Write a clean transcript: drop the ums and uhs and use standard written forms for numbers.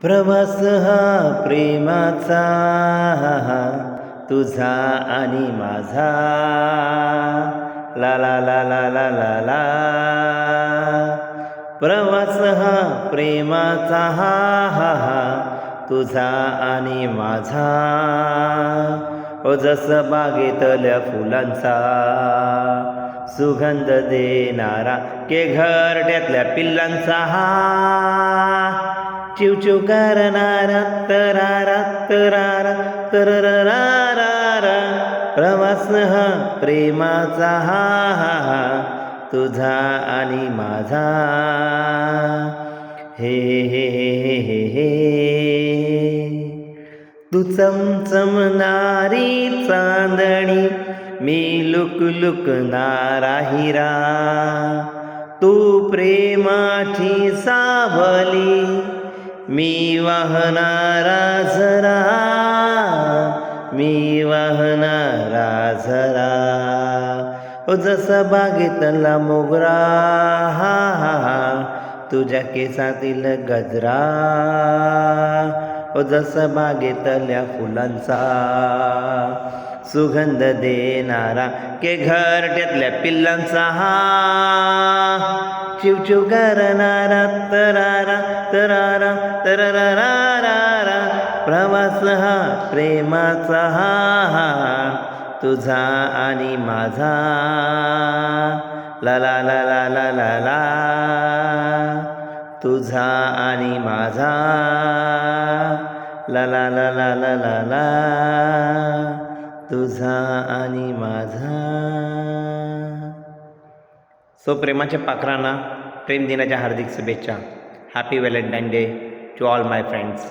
प्रवास हा प्रेमाचा तुझा आणि माझा ला ला ला ला ला ला ला. प्रवास हा प्रेमाचा तुझा आणि माझा. ओ जसं बागेतल्या फुलांचा सुगंध देणारा के घरट्यातल्या पिल्लांचा चिव चिव करणारा तरारा तरारा तररारा. प्रवास हा प्रेमाचा तुझा आणि माझा. हे हे हे हे हे. तू चमचमणारी चांदणी मी लुकलुकणारा हिरा. तू प्रेमाची सावली मी वाहणारा झरा. मी वाहणारा झरा. ओ जसा बागेतला मोगरा तुझ्या केसातील गजरा. ओ जसा बागेतल्या फुलांचा सुगंध देणारा के घरट्यातल्या पिल्लांचा चिव चिव करणारा तरारा तरारा तररारा. प्रवास हा प्रेमाचा तुझा आणि माझा ला ला ला ला ला ला ला. तुझा आणि माझा ला ला ला ला ला ला ला. तुझा आणि माझा. सो प्रेमाच्या पाखरांना प्रेम दिनाच्या हार्दिक शुभेच्छा. Happy Valentine day to all my friends.